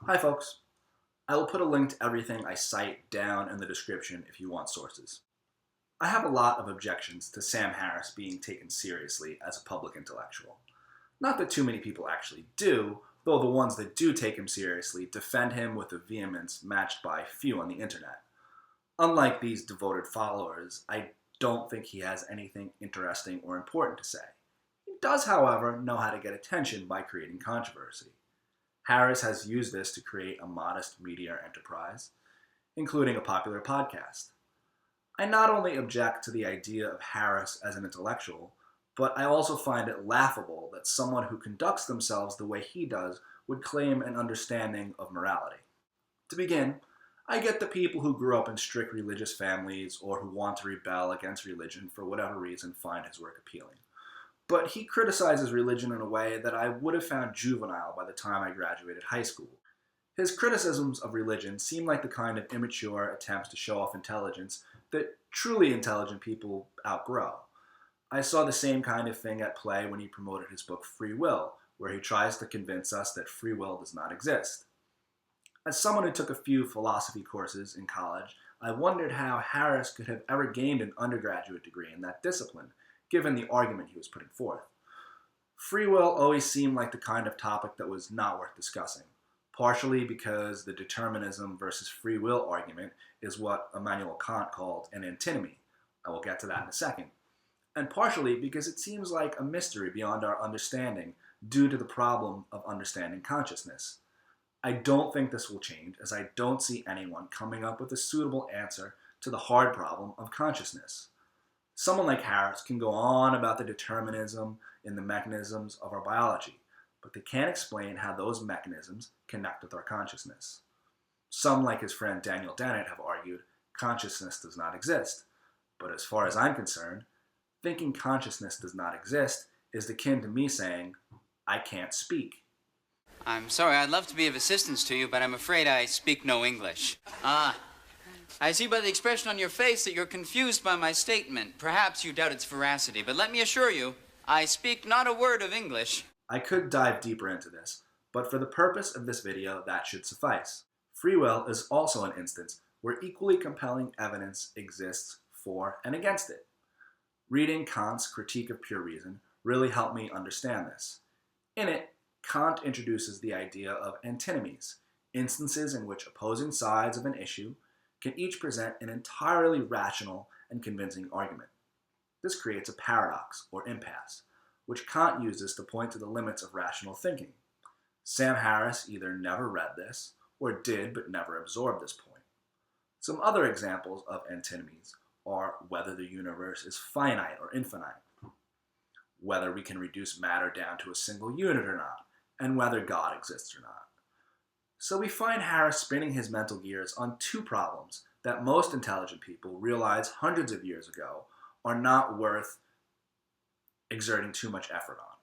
Hi folks. I will put a link to everything I cite down in the description if you want sources. I have a lot of objections to Sam Harris being taken seriously as a public intellectual. Not that too many people actually do, though the ones that do take him seriously defend him with a vehemence matched by few on the internet. Unlike these devoted followers, I don't think he has anything interesting or important to say. He does, however, know how to get attention by creating controversy. Harris has used this to create a modest media enterprise, including a popular podcast. I not only object to the idea of Harris as an intellectual, but I also find it laughable that someone who conducts themselves the way he does would claim an understanding of morality. To begin, I get that people who grew up in strict religious families or who want to rebel against religion for whatever reason find his work appealing. But he criticizes religion in a way that I would have found juvenile by the time I graduated high school. His criticisms of religion seem like the kind of immature attempts to show off intelligence that truly intelligent people outgrow. I saw the same kind of thing at play when he promoted his book Free Will, where he tries to convince us that free will does not exist. As someone who took a few philosophy courses in college, I wondered how Harris could have ever gained an undergraduate degree in that discipline, given the argument he was putting forth. Free will always seemed like the kind of topic that was not worth discussing, partially because the determinism versus free will argument is what Immanuel Kant called an antinomy. I will get to that in a second. And partially because it seems like a mystery beyond our understanding due to the problem of understanding consciousness. I don't think this will change, as I don't see anyone coming up with a suitable answer to the hard problem of consciousness. Someone like Harris can go on about the determinism in the mechanisms of our biology, but they can't explain how those mechanisms connect with our consciousness. Some, like his friend Daniel Dennett, have argued consciousness does not exist, but as far as I'm concerned, thinking consciousness does not exist is akin to me saying, I can't speak. I'm sorry, I'd love to be of assistance to you, but I'm afraid I speak no English. I see by the expression on your face that you're confused by my statement. Perhaps you doubt its veracity, but let me assure you, I speak not a word of English. I could dive deeper into this, but for the purpose of this video, that should suffice. Free will is also an instance where equally compelling evidence exists for and against it. Reading Kant's Critique of Pure Reason really helped me understand this. In it, Kant introduces the idea of antinomies, instances in which opposing sides of an issue can each present an entirely rational and convincing argument. This creates a paradox, or impasse, which Kant uses to point to the limits of rational thinking. Sam Harris either never read this, or did but never absorbed this point. Some other examples of antinomies are whether the universe is finite or infinite, whether we can reduce matter down to a single unit or not, and whether God exists or not. So we find Harris spinning his mental gears on two problems that most intelligent people realized hundreds of years ago are not worth exerting too much effort on.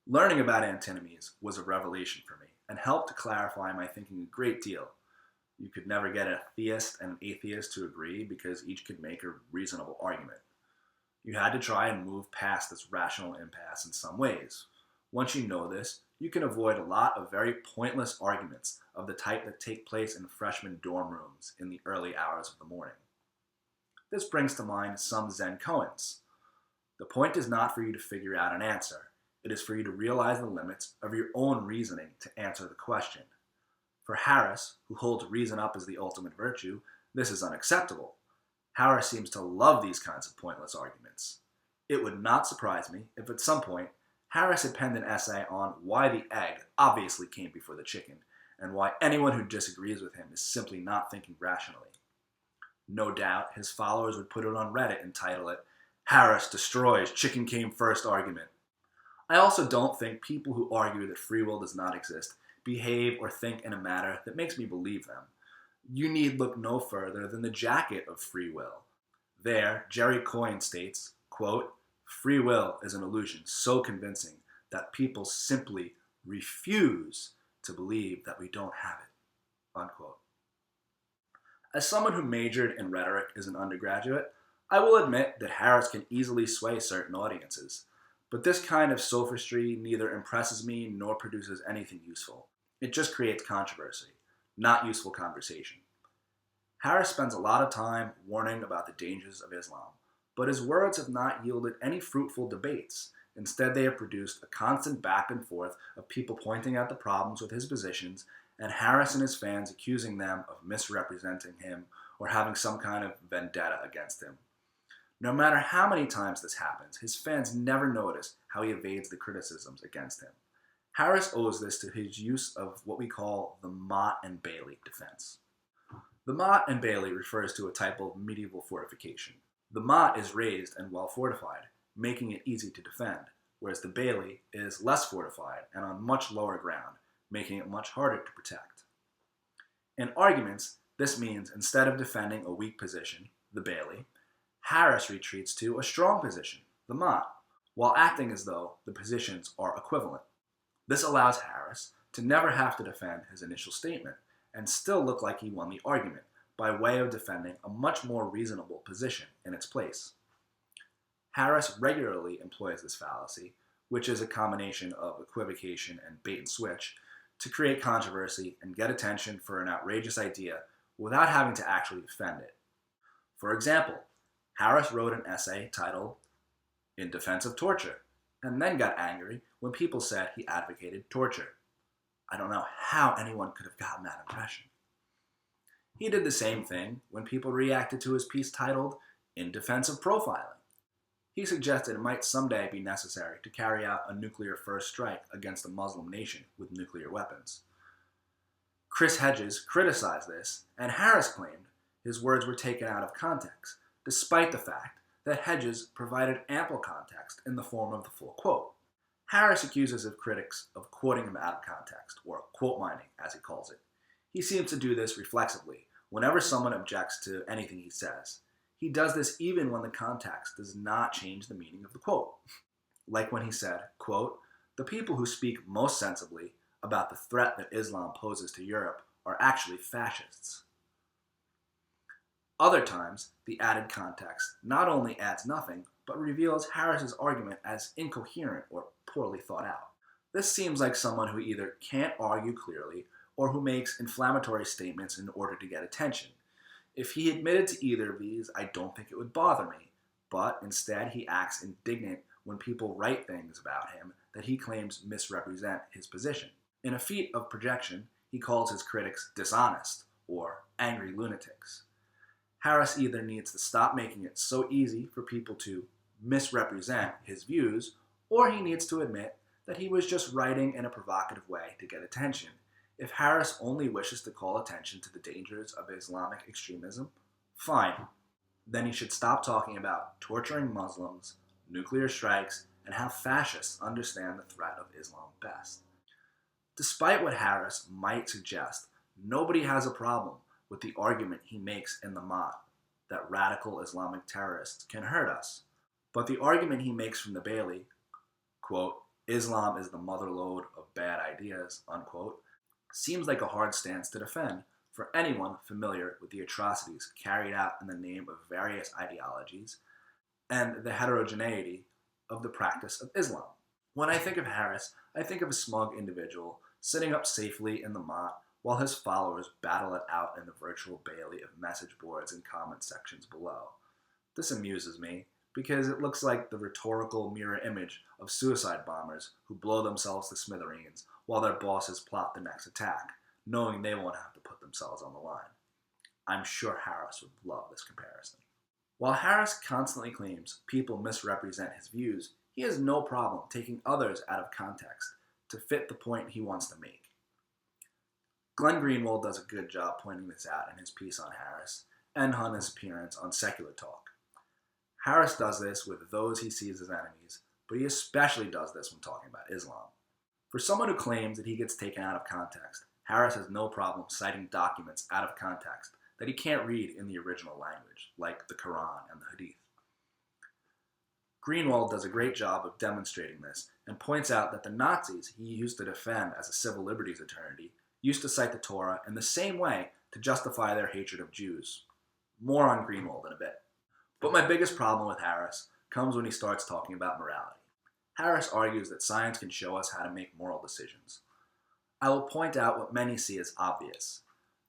Learning about antinomies was a revelation for me and helped to clarify my thinking a great deal. You could never get a theist and an atheist to agree because each could make a reasonable argument. You had to try and move past this rational impasse in some ways. Once you know this, you can avoid a lot of very pointless arguments of the type that take place in freshman dorm rooms in the early hours of the morning. This brings to mind some Zen koans. The point is not for you to figure out an answer. It is for you to realize the limits of your own reasoning to answer the question. For Harris, who holds reason up as the ultimate virtue, this is unacceptable. Harris seems to love these kinds of pointless arguments. It would not surprise me if at some point Harris had penned an essay on why the egg obviously came before the chicken, and why anyone who disagrees with him is simply not thinking rationally. No doubt his followers would put it on Reddit and title it, Harris Destroys Chicken Came First Argument. I also don't think people who argue that free will does not exist behave or think in a manner that makes me believe them. You need look no further than the jacket of free will. There, Jerry Coyne states, quote, free will is an illusion so convincing that people simply refuse to believe that we don't have it, unquote. As someone who majored in rhetoric as an undergraduate, I will admit that Harris can easily sway certain audiences, but this kind of sophistry neither impresses me nor produces anything useful. It just creates controversy, not useful conversation. Harris spends a lot of time warning about the dangers of Islam, but his words have not yielded any fruitful debates. Instead, they have produced a constant back and forth of people pointing out the problems with his positions, and Harris and his fans accusing them of misrepresenting him or having some kind of vendetta against him. No matter how many times this happens, his fans never notice how he evades the criticisms against him. Harris owes this to his use of what we call the motte-and-bailey defense. The motte-and-bailey refers to a type of medieval fortification. The motte is raised and well fortified, making it easy to defend, whereas the bailey is less fortified and on much lower ground, making it much harder to protect. In arguments, this means instead of defending a weak position, the bailey, Harris retreats to a strong position, the motte, while acting as though the positions are equivalent. This allows Harris to never have to defend his initial statement and still look like he won the argument by way of defending a much more reasonable position in its place. Harris regularly employs this fallacy, which is a combination of equivocation and bait and switch, to create controversy and get attention for an outrageous idea without having to actually defend it. For example, Harris wrote an essay titled "In Defense of Torture," and then got angry when people said he advocated torture. I don't know how anyone could have gotten that impression. He did the same thing when people reacted to his piece titled "In Defense of Profiling." He suggested it might someday be necessary to carry out a nuclear first strike against a Muslim nation with nuclear weapons. Chris Hedges criticized this, and Harris claimed his words were taken out of context, despite the fact that Hedges provided ample context in the form of the full quote. Harris accuses his critics of quoting him out of context, or quote mining, as he calls it. He seems to do this reflexively whenever someone objects to anything he says. He does this even when the context does not change the meaning of the quote. Like when he said, quote, "The people who speak most sensibly about the threat that Islam poses to Europe are actually fascists." Other times, the added context not only adds nothing, but reveals Harris's argument as incoherent or poorly thought out. This seems like someone who either can't argue clearly or who makes inflammatory statements in order to get attention. If he admitted to either of these, I don't think it would bother me, but instead he acts indignant when people write things about him that he claims misrepresent his position. In a feat of projection, he calls his critics dishonest or angry lunatics. Harris either needs to stop making it so easy for people to misrepresent his views, or he needs to admit that he was just writing in a provocative way to get attention. If Harris only wishes to call attention to the dangers of Islamic extremism, fine. Then he should stop talking about torturing Muslims, nuclear strikes, and how fascists understand the threat of Islam best. Despite what Harris might suggest, nobody has a problem with the argument he makes in the motte that radical Islamic terrorists can hurt us. But the argument he makes from the Bailey, quote, "Islam is the motherlode of bad ideas," unquote, seems like a hard stance to defend for anyone familiar with the atrocities carried out in the name of various ideologies and the heterogeneity of the practice of Islam. When I think of Harris, I think of a smug individual sitting up safely in the motte while his followers battle it out in the virtual Bailey of message boards and comment sections below. This amuses me because it looks like the rhetorical mirror image of suicide bombers who blow themselves to smithereens while their bosses plot the next attack, knowing they won't have to put themselves on the line. I'm sure Harris would love this comparison. While Harris constantly claims people misrepresent his views, he has no problem taking others out of context to fit the point he wants to make. Glenn Greenwald does a good job pointing this out in his piece on Harris and on his appearance on Secular Talk. Harris does this with those he sees as enemies, but he especially does this when talking about Islam. For someone who claims that he gets taken out of context, Harris has no problem citing documents out of context that he can't read in the original language, like the Quran and the Hadith. Greenwald does a great job of demonstrating this and points out that the Nazis he used to defend as a civil liberties attorney used to cite the Torah in the same way to justify their hatred of Jews. More on Greenwald in a bit. But my biggest problem with Harris comes when he starts talking about morality. Harris argues that science can show us how to make moral decisions. I will point out what many see as obvious,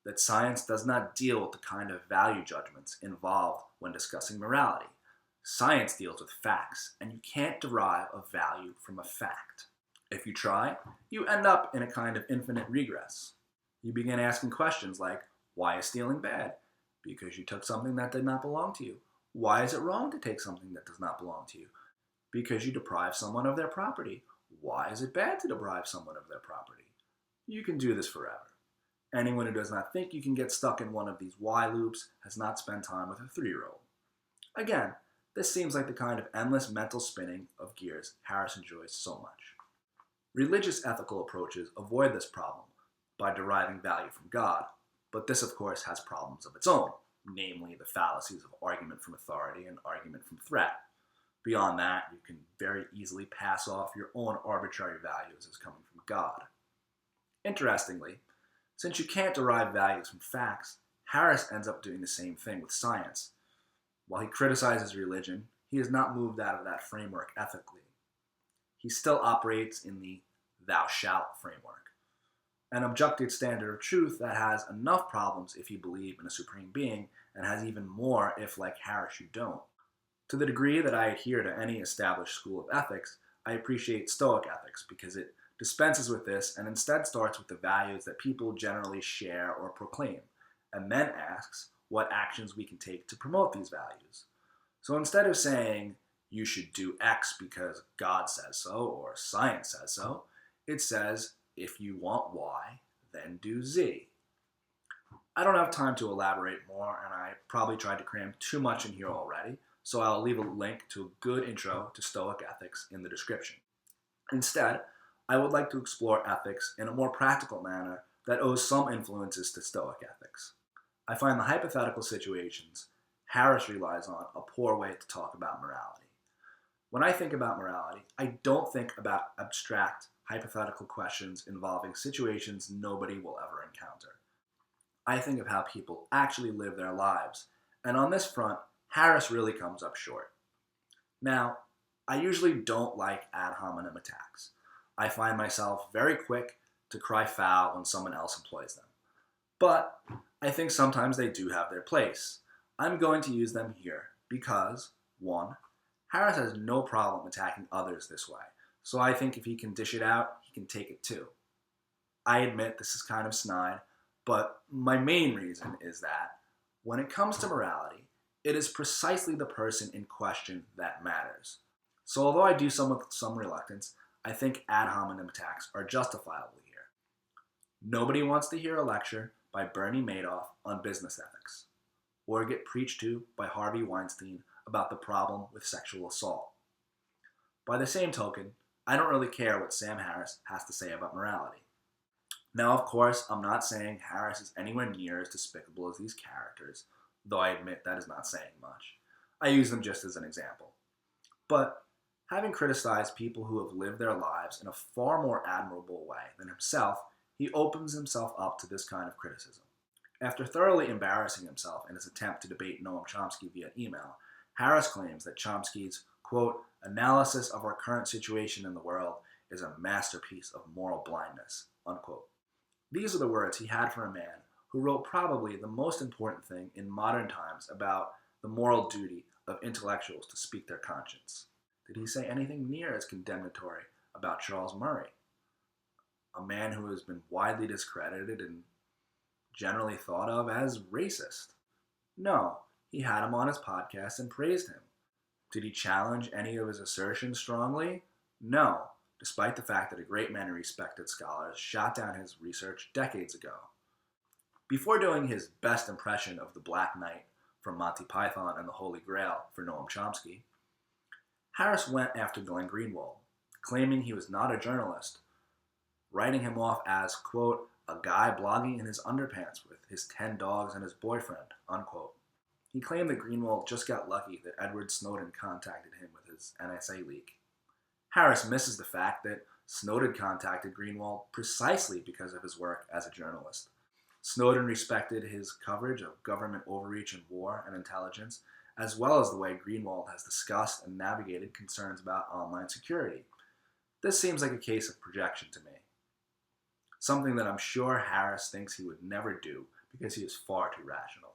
that science does not deal with the kind of value judgments involved when discussing morality. Science deals with facts, and you can't derive a value from a fact. If you try, you end up in a kind of infinite regress. You begin asking questions like, why is stealing bad? Because you took something that did not belong to you. Why is it wrong to take something that does not belong to you? Because you deprive someone of their property. Why is it bad to deprive someone of their property? You can do this forever. Anyone who does not think you can get stuck in one of these why loops has not spent time with a 3-year-old. Again, this seems like the kind of endless mental spinning of gears Harris enjoys so much. Religious ethical approaches avoid this problem by deriving value from God, but this of course has problems of its own, namely the fallacies of argument from authority and argument from threat. Beyond that, you can very easily pass off your own arbitrary values as coming from God. Interestingly, since you can't derive values from facts, Harris ends up doing the same thing with science. While he criticizes religion, he is not moved out of that framework ethically. He still operates in the thou shalt framework, an objective standard of truth that has enough problems if you believe in a supreme being, and has even more if, like Harris, you don't. To the degree that I adhere to any established school of ethics, I appreciate Stoic ethics because it dispenses with this and instead starts with the values that people generally share or proclaim, and then asks what actions we can take to promote these values. So instead of saying, you should do X because God says so or science says so, it says, if you want Y, then do Z. I don't have time to elaborate more, and I probably tried to cram too much in here already, so I'll leave a link to a good intro to Stoic ethics in the description. Instead, I would like to explore ethics in a more practical manner that owes some influences to Stoic ethics. I find the hypothetical situations Harris relies on a poor way to talk about morality. When I think about morality, I don't think about abstract, hypothetical questions involving situations nobody will ever encounter. I think of how people actually live their lives, and on this front, Harris really comes up short. Now, I usually don't like ad hominem attacks. I find myself very quick to cry foul when someone else employs them. But I think sometimes they do have their place. I'm going to use them here because, 1, Harris has no problem attacking others this way, so I think if he can dish it out, he can take it too. I admit this is kind of snide, but my main reason is that when it comes to morality, it is precisely the person in question that matters. So although I do some with some reluctance, I think ad hominem attacks are justifiable here. Nobody wants to hear a lecture by Bernie Madoff on business ethics, or get preached to by Harvey Weinstein about the problem with sexual assault. By the same token, I don't really care what Sam Harris has to say about morality. Now, of course, I'm not saying Harris is anywhere near as despicable as these characters, though I admit that is not saying much. I use them just as an example. But having criticized people who have lived their lives in a far more admirable way than himself, he opens himself up to this kind of criticism. After thoroughly embarrassing himself in his attempt to debate Noam Chomsky via email, Harris claims that Chomsky's, quote, analysis of our current situation in the world is a masterpiece of moral blindness, unquote. These are the words he had for a man who wrote probably the most important thing in modern times about the moral duty of intellectuals to speak their conscience. Did he say anything near as condemnatory about Charles Murray, a man who has been widely discredited and generally thought of as racist? No, he had him on his podcast and praised him. Did he challenge any of his assertions strongly? No, despite the fact that a great many respected scholars shot down his research decades ago. Before doing his best impression of the Black Knight from Monty Python and the Holy Grail for Noam Chomsky, Harris went after Glenn Greenwald, claiming he was not a journalist, writing him off as, quote, a guy blogging in his underpants with his 10 dogs and his boyfriend, unquote. He claimed that Greenwald just got lucky that Edward Snowden contacted him with his NSA leak. Harris misses the fact that Snowden contacted Greenwald precisely because of his work as a journalist. Snowden respected his coverage of government overreach and war and intelligence, as well as the way Greenwald has discussed and navigated concerns about online security. This seems like a case of projection to me. something that I'm sure Harris thinks he would never do because he is far too rational.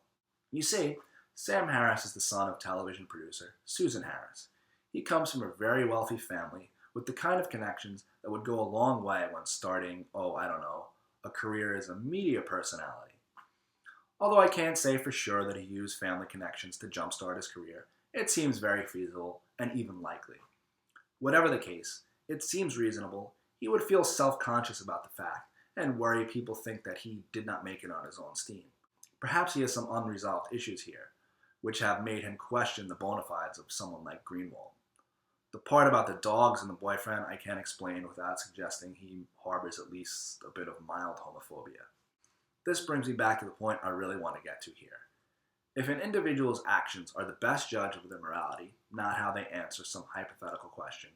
You see, Sam Harris is the son of television producer Susan Harris. He comes from a very wealthy family with the kind of connections that would go a long way when starting, a career as a media personality. Although I can't say for sure that he used family connections to jumpstart his career, it seems very feasible and even likely. Whatever the case, it seems reasonable he would feel self-conscious about the fact and worry people think that he did not make it on his own steam. Perhaps he has some unresolved issues here, which have made him question the bona fides of someone like Greenwald. The part about the dogs and the boyfriend I can't explain without suggesting he harbors at least a bit of mild homophobia. This brings me back to the point I really want to get to here. If an individual's actions are the best judge of their morality, not how they answer some hypothetical question,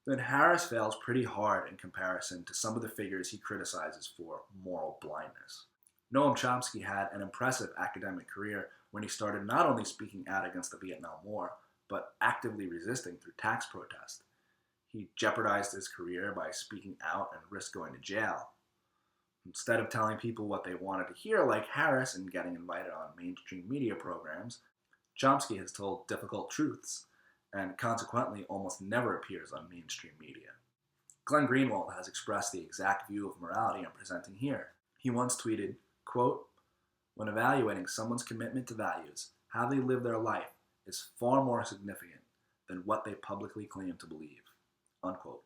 then Harris fails pretty hard in comparison to some of the figures he criticizes for moral blindness. Noam Chomsky had an impressive academic career when he started not only speaking out against the Vietnam War, but actively resisting through tax protest. He jeopardized his career by speaking out and risked going to jail. Instead of telling people what they wanted to hear, like Harris, and getting invited on mainstream media programs, Chomsky has told difficult truths, and consequently almost never appears on mainstream media. Glenn Greenwald has expressed the exact view of morality I'm presenting here. He once tweeted, quote, "When evaluating someone's commitment to values, how they live their life is far more significant than what they publicly claim to believe," unquote.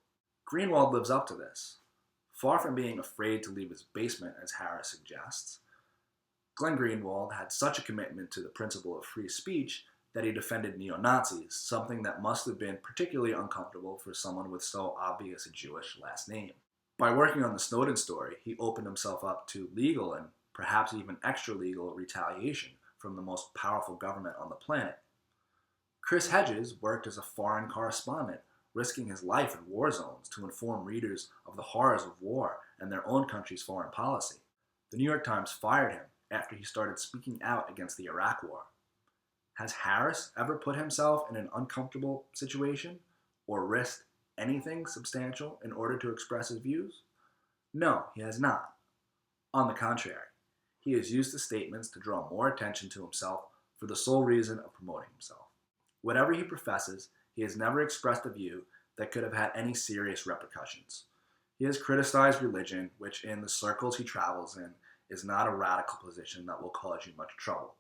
Greenwald lives up to this. Far from being afraid to leave his basement, as Harris suggests, Glenn Greenwald had such a commitment to the principle of free speech that he defended neo-Nazis, something that must have been particularly uncomfortable for someone with so obvious a Jewish last name. By working on the Snowden story, he opened himself up to legal and perhaps even extra-legal retaliation from the most powerful government on the planet. Chris Hedges worked as a foreign correspondent, risking his life in war zones to inform readers of the horrors of war and their own country's foreign policy. The New York Times fired him after he started speaking out against the Iraq War. Has Harris ever put himself in an uncomfortable situation or risked anything substantial in order to express his views? No, he has not. On the contrary, he has used the statements to draw more attention to himself for the sole reason of promoting himself. Whatever he professes, he has never expressed a view that could have had any serious repercussions. He has criticized religion, which in the circles he travels in is not a radical position that will cause you much trouble.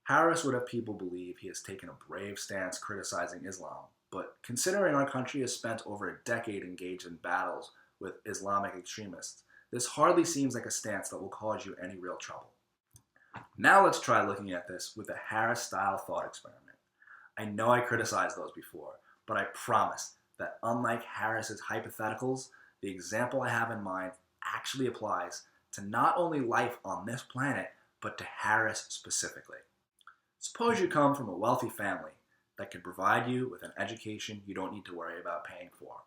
Harris would have people believe he has taken a brave stance criticizing Islam, but considering our country has spent over a decade engaged in battles with Islamic extremists, this hardly seems like a stance that will cause you any real trouble. Now let's try looking at this with a Harris-style thought experiment. I know I criticized those before, but I promise that unlike Harris's hypotheticals, the example I have in mind actually applies to not only life on this planet, but to Harris specifically. Suppose you come from a wealthy family that can provide you with an education you don't need to worry about paying for,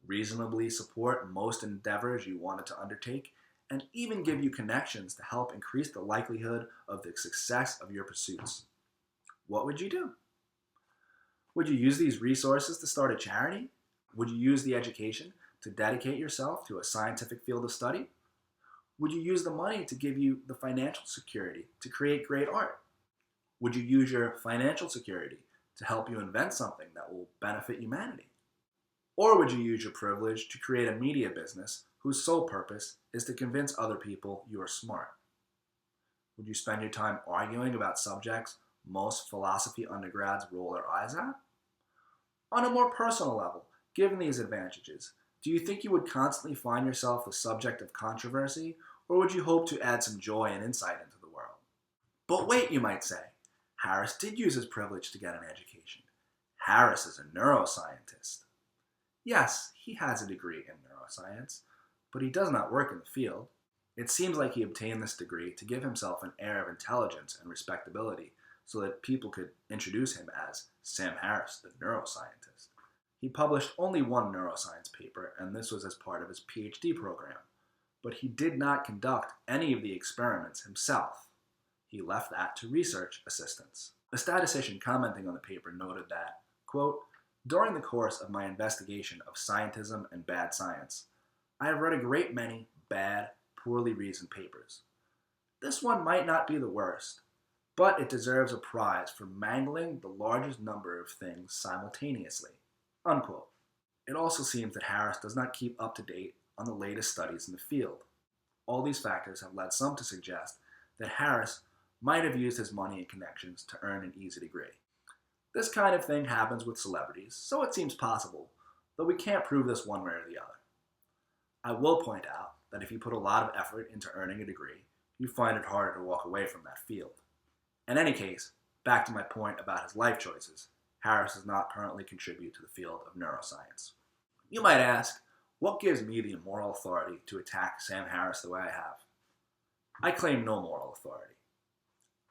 reasonably support most endeavors you wanted to undertake, and even give you connections to help increase the likelihood of the success of your pursuits. What would you do? Would you use these resources to start a charity? Would you use the education to dedicate yourself to a scientific field of study? Would you use the money to give you the financial security to create great art? Would you use your financial security to help you invent something that will benefit humanity? Or would you use your privilege to create a media business whose sole purpose is to convince other people you are smart? Would you spend your time arguing about subjects most philosophy undergrads roll their eyes at? On a more personal level, given these advantages, do you think you would constantly find yourself the subject of controversy, or would you hope to add some joy and insight into the world? But wait, you might say, Harris did use his privilege to get an education. Harris is a neuroscientist. Yes, he has a degree in neuroscience, but he does not work in the field. It seems like he obtained this degree to give himself an air of intelligence and respectability so that people could introduce him as Sam Harris, the neuroscientist. He published only one neuroscience paper, and this was as part of his PhD program, but he did not conduct any of the experiments himself. He left that to research assistants. A statistician commenting on the paper noted that, quote, "During the course of my investigation of scientism and bad science, I have read a great many bad, poorly reasoned papers. This one might not be the worst, but it deserves a prize for mangling the largest number of things simultaneously." Unquote. It also seems that Harris does not keep up to date on the latest studies in the field. All these factors have led some to suggest that Harris might have used his money and connections to earn an easy degree. This kind of thing happens with celebrities, so it seems possible, though we can't prove this one way or the other. I will point out that if you put a lot of effort into earning a degree, you find it harder to walk away from that field. In any case, back to my point about his life choices, Harris does not currently contribute to the field of neuroscience. You might ask, what gives me the moral authority to attack Sam Harris the way I have? I claim no moral authority.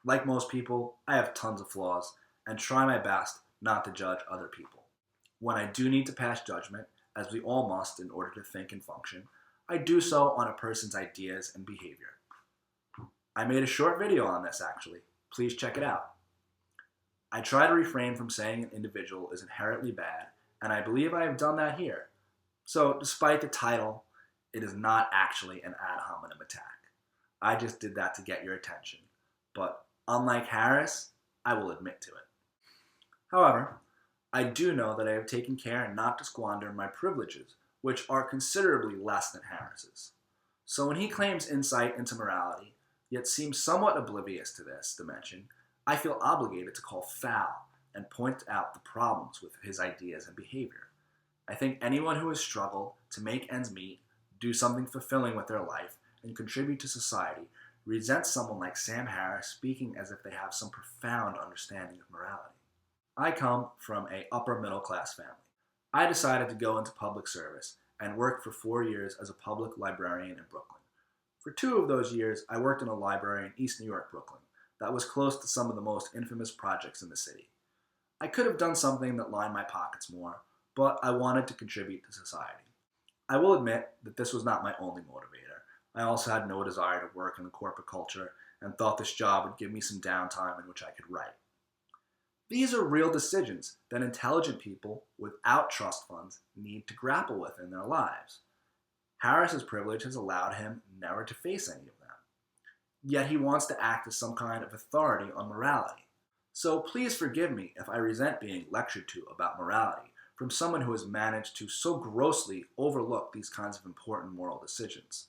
Like most people, I have tons of flaws and try my best not to judge other people. When I do need to pass judgment, as we all must in order to think and function, I do so on a person's ideas and behavior. I made a short video on this actually. Please check it out. I try to refrain from saying an individual is inherently bad, and I believe I have done that here. So, despite the title, it is not actually an ad hominem attack. I just did that to get your attention. But unlike Harris, I will admit to it. However, I do know that I have taken care not to squander my privileges, which are considerably less than Harris's. So when he claims insight into morality, yet seems somewhat oblivious to this dimension, I feel obligated to call foul and point out the problems with his ideas and behavior. I think anyone who has struggled to make ends meet, do something fulfilling with their life, and contribute to society resents someone like Sam Harris speaking as if they have some profound understanding of morality. I come from an upper middle class family. I decided to go into public service and worked for 4 years as a public librarian in Brooklyn. For 2 of those years, I worked in a library in East New York, Brooklyn, that was close to some of the most infamous projects in the city. I could have done something that lined my pockets more, but I wanted to contribute to society. I will admit that this was not my only motivator. I also had no desire to work in the corporate culture and thought this job would give me some downtime in which I could write. These are real decisions that intelligent people without trust funds need to grapple with in their lives. Harris's privilege has allowed him never to face any of them. Yet he wants to act as some kind of authority on morality. So please forgive me if I resent being lectured to about morality from someone who has managed to so grossly overlook these kinds of important moral decisions.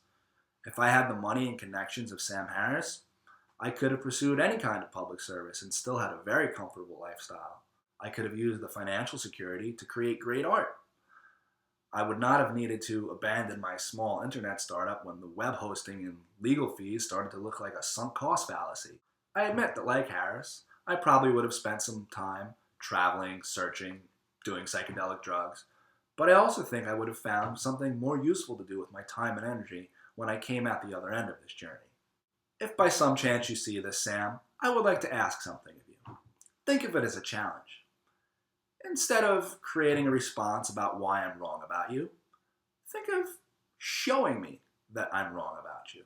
If I had the money and connections of Sam Harris, I could have pursued any kind of public service and still had a very comfortable lifestyle. I could have used the financial security to create great art. I would not have needed to abandon my small internet startup when the web hosting and legal fees started to look like a sunk cost fallacy. I admit that, like Harris, I probably would have spent some time traveling, searching, doing psychedelic drugs, but I also think I would have found something more useful to do with my time and energy when I came out the other end of this journey. If by some chance you see this, Sam, I would like to ask something of you. Think of it as a challenge. Instead of creating a response about why I'm wrong about you, think of showing me that I'm wrong about you.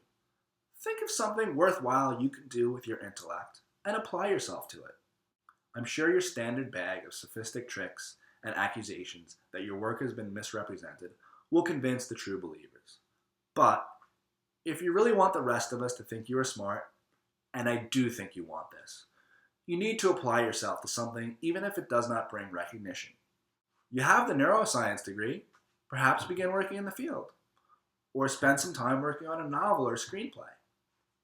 Think of something worthwhile you can do with your intellect and apply yourself to it. I'm sure your standard bag of sophistic tricks and accusations that your work has been misrepresented will convince the true believers. But if you really want the rest of us to think you are smart, and I do think you want this, you need to apply yourself to something even if it does not bring recognition. You have the neuroscience degree, perhaps begin working in the field, or spend some time working on a novel or screenplay.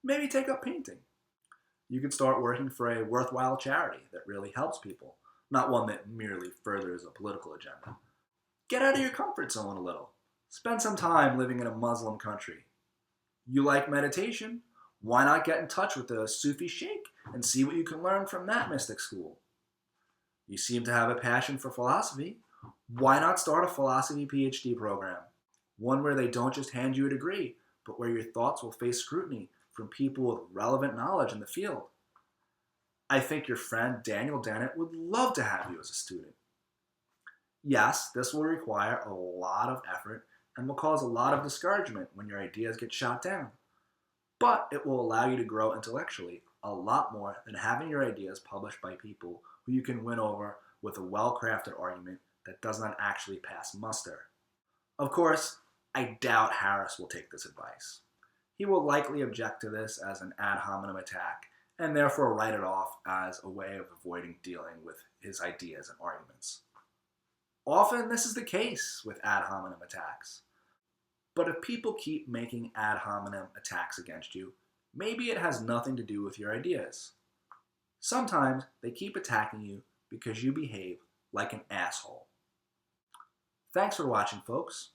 Maybe take up painting. You could start working for a worthwhile charity that really helps people, not one that merely furthers a political agenda. Get out of your comfort zone a little. Spend some time living in a Muslim country. You like meditation? Why not get in touch with a Sufi sheikh and see what you can learn from that mystic school? You seem to have a passion for philosophy. Why not start a philosophy PhD program? One where they don't just hand you a degree, but where your thoughts will face scrutiny from people with relevant knowledge in the field. I think your friend Daniel Dennett would love to have you as a student. Yes, this will require a lot of effort and will cause a lot of discouragement when your ideas get shot down. But it will allow you to grow intellectually a lot more than having your ideas published by people who you can win over with a well-crafted argument that does not actually pass muster. Of course, I doubt Harris will take this advice. He will likely object to this as an ad hominem attack and therefore write it off as a way of avoiding dealing with his ideas and arguments. Often this is the case with ad hominem attacks. But if people keep making ad hominem attacks against you, maybe it has nothing to do with your ideas. Sometimes they keep attacking you because you behave like an asshole. Thanks for watching, folks.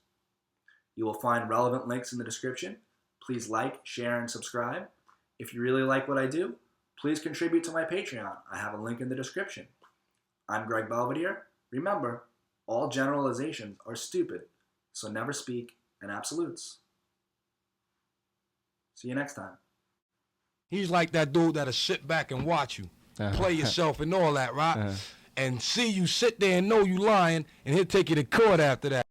You will find relevant links in the description. Please like, share, and subscribe. If you really like what I do, please contribute to my Patreon. I have a link in the description. I'm Greg Belvedere. Remember, all generalizations are stupid, so never speak in absolutes. See you next time. He's like that dude that'll sit back and watch you, play yourself and all that, right? And see you sit there and know you lying, and he'll take you to court after that.